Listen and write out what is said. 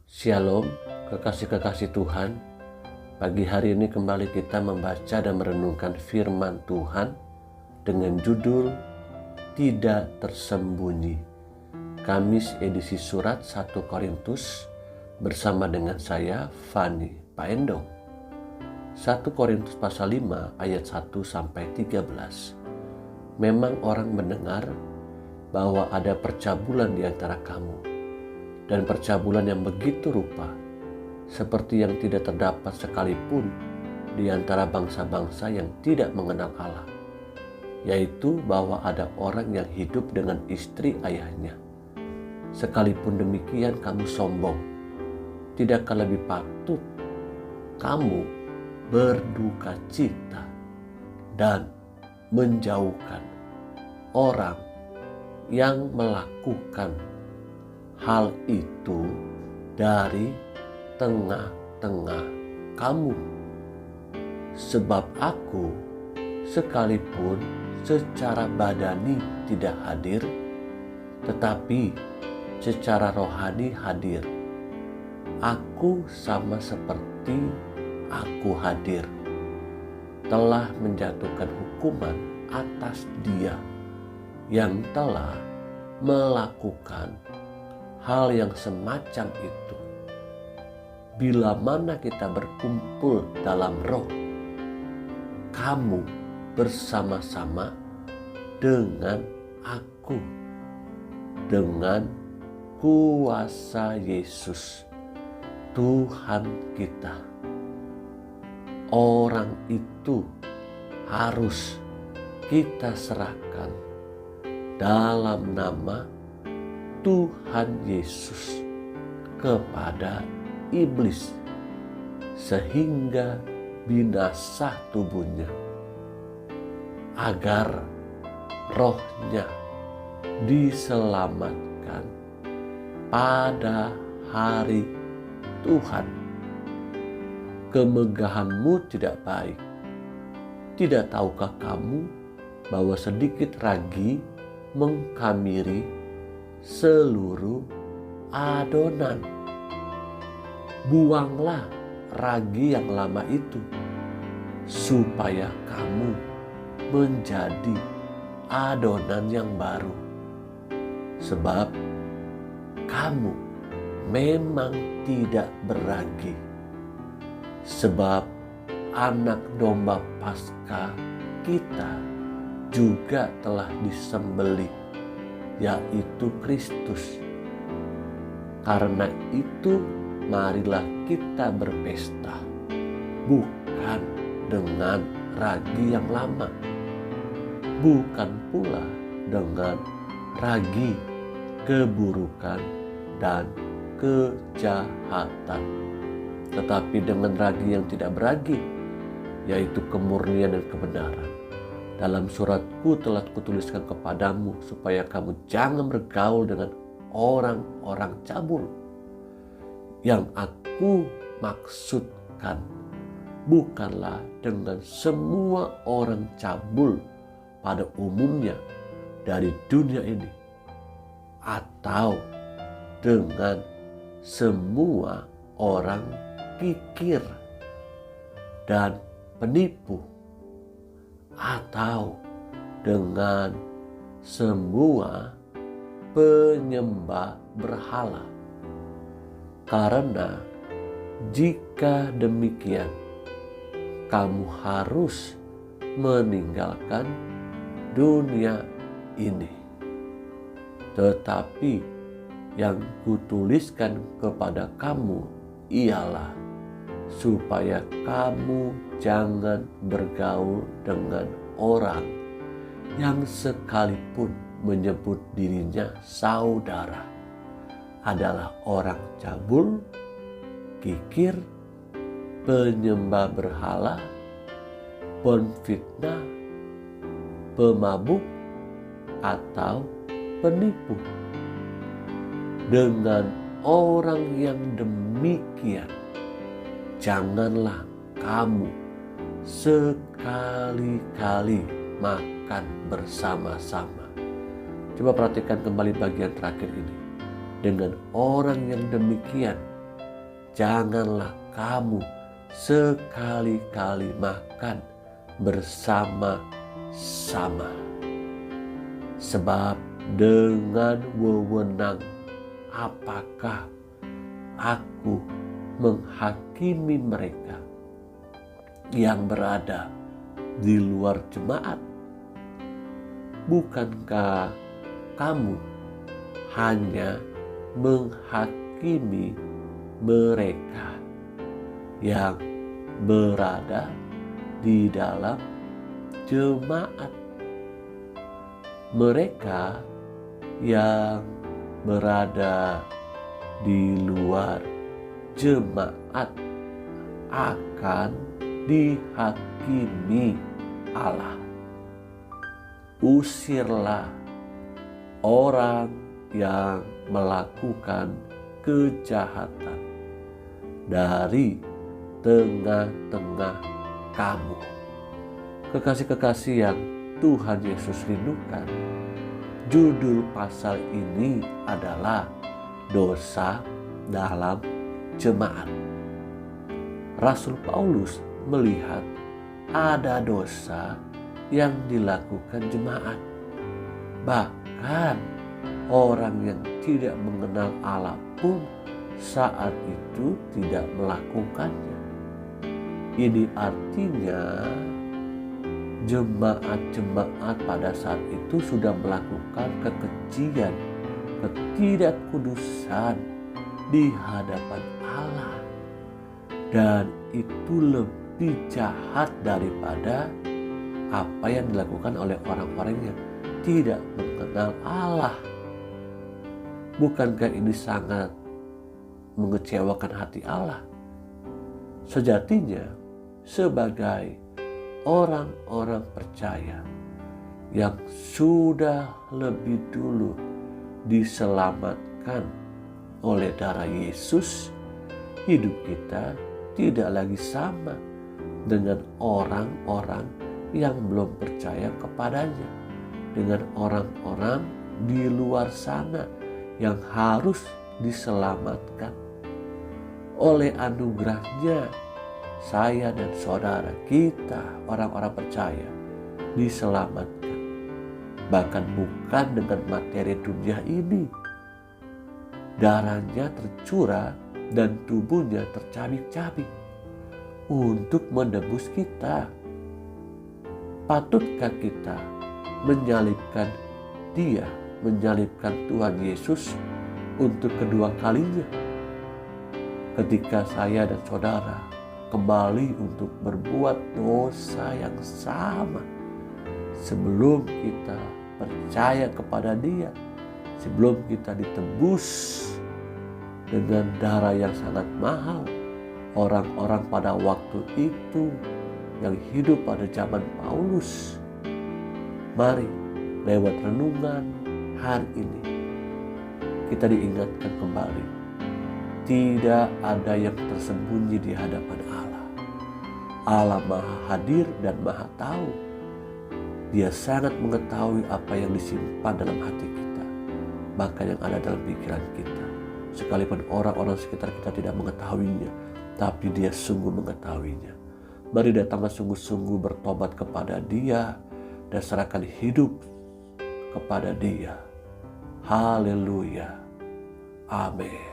Shalom, kekasih-kekasih Tuhan. Pagi hari ini kembali kita membaca dan merenungkan firman Tuhan dengan judul Tidak Tersembunyi. Kamis edisi surat 1 Korintus bersama dengan saya, Fani Paendong. 1 Korintus pasal 5 ayat 1 sampai 13. Memang orang mendengar bahwa ada percabulan di antara kamu, dan percabulan yang begitu rupa, seperti yang tidak terdapat sekalipun di antara bangsa-bangsa yang tidak mengenal Allah, yaitu bahwa ada orang yang hidup dengan istri ayahnya. Sekalipun demikian kamu sombong, tidakkah lebih patut kamu berduka cita dan menjauhkan orang yang melakukan hal itu dari tengah-tengah kamu? Sebab aku sekalipun secara badani tidak hadir, tetapi secara rohani hadir. Aku sama seperti aku hadir, telah menjatuhkan hukuman atas dia yang telah melakukan hal yang semacam itu. Bila mana kita berkumpul dalam roh, kamu bersama-sama dengan aku, dengan kuasa Yesus Tuhan kita. Orang itu harus kita serahkan dalam nama Tuhan Yesus kepada iblis, sehingga binasa tubuhnya, agar rohnya diselamatkan pada hari Tuhan. Kemegahanmu tidak baik. Tidak tahukah kamu bahwa sedikit ragi mengkamiri seluruh adonan? Buanglah ragi yang lama itu, supaya kamu menjadi adonan yang baru. Sebab kamu memang tidak beragi. Sebab anak domba Paskah kita juga telah disembelih, yaitu Kristus. Karena itu marilah kita berpesta, bukan dengan ragi yang lama, bukan pula dengan ragi keburukan dan kejahatan, tetapi dengan ragi yang tidak beragi, yaitu kemurnian dan kebenaran. Dalam suratku telah kutuliskan kepadamu, supaya kamu jangan bergaul dengan orang-orang cabul. Yang aku maksudkan bukanlah dengan semua orang cabul pada umumnya dari dunia ini, atau dengan semua orang kikir dan penipu, atau dengan semua penyembah berhala. Karena jika demikian, kamu harus meninggalkan dunia ini. Tetapi yang kutuliskan kepada kamu ialah supaya kamu jangan bergaul dengan orang yang sekalipun menyebut dirinya saudara adalah orang cabul, kikir, penyembah berhala, penfitnah, pemabuk, atau penipu. Dengan orang yang demikian, janganlah kamu sekali-kali makan bersama-sama. Coba perhatikan kembali bagian terakhir ini. Dengan orang yang demikian, janganlah kamu sekali-kali makan bersama-sama. Sebab dengan wewenang apakah aku menghakimi mereka yang berada di luar jemaat? Bukankah kamu hanya menghakimi mereka yang berada di dalam jemaat? Mereka yang berada di luar jemaat akan dihakimi Allah. Usirlah orang yang melakukan kejahatan dari tengah-tengah kamu. Kekasih-kekasih yang Tuhan Yesus rindukan, judul pasal ini adalah dosa dalam jemaat. Rasul Paulus melihat ada dosa yang dilakukan jemaat. Bahkan orang yang tidak mengenal Allah pun saat itu tidak melakukannya. Ini artinya jemaat-jemaat pada saat itu sudah melakukan kekejian, ketidakkudusan di hadapan Allah. Dan itu lebih jahat daripada apa yang dilakukan oleh orang-orang yang tidak mengenal Allah. Bukankah ini sangat mengecewakan hati Allah? Sejatinya sebagai orang-orang percaya yang sudah lebih dulu diselamatkan oleh darah Yesus, hidup kita tidak lagi sama dengan orang-orang yang belum percaya kepadanya, dengan orang-orang di luar sana yang harus diselamatkan. Oleh anugerahnya, saya dan saudara kita, orang-orang percaya, diselamatkan. Bahkan bukan dengan materi dunia ini. Darahnya tercurah dan tubuhnya tercabik-cabik untuk menebus kita. Patutkah kita menyalibkan Dia, menyalibkan Tuhan Yesus untuk kedua kalinya? Ketika saya dan saudara kembali untuk berbuat dosa yang sama, sebelum kita percaya kepada Dia, sebelum kita ditebus dengan darah yang sangat mahal, orang-orang pada waktu itu yang hidup pada zaman Paulus, mari lewat renungan hari ini kita diingatkan kembali, tidak ada yang tersembunyi di hadapan Allah. Allah Maha Hadir dan Maha Tahu. Dia sangat mengetahui apa yang disimpan dalam hati kita, bahkan yang ada dalam pikiran kita. Sekalipun orang-orang sekitar kita tidak mengetahuinya, tapi Dia sungguh mengetahuinya. Mari datanglah sungguh-sungguh bertobat kepada Dia dan serahkan hidup kepada Dia. Haleluya. Amin.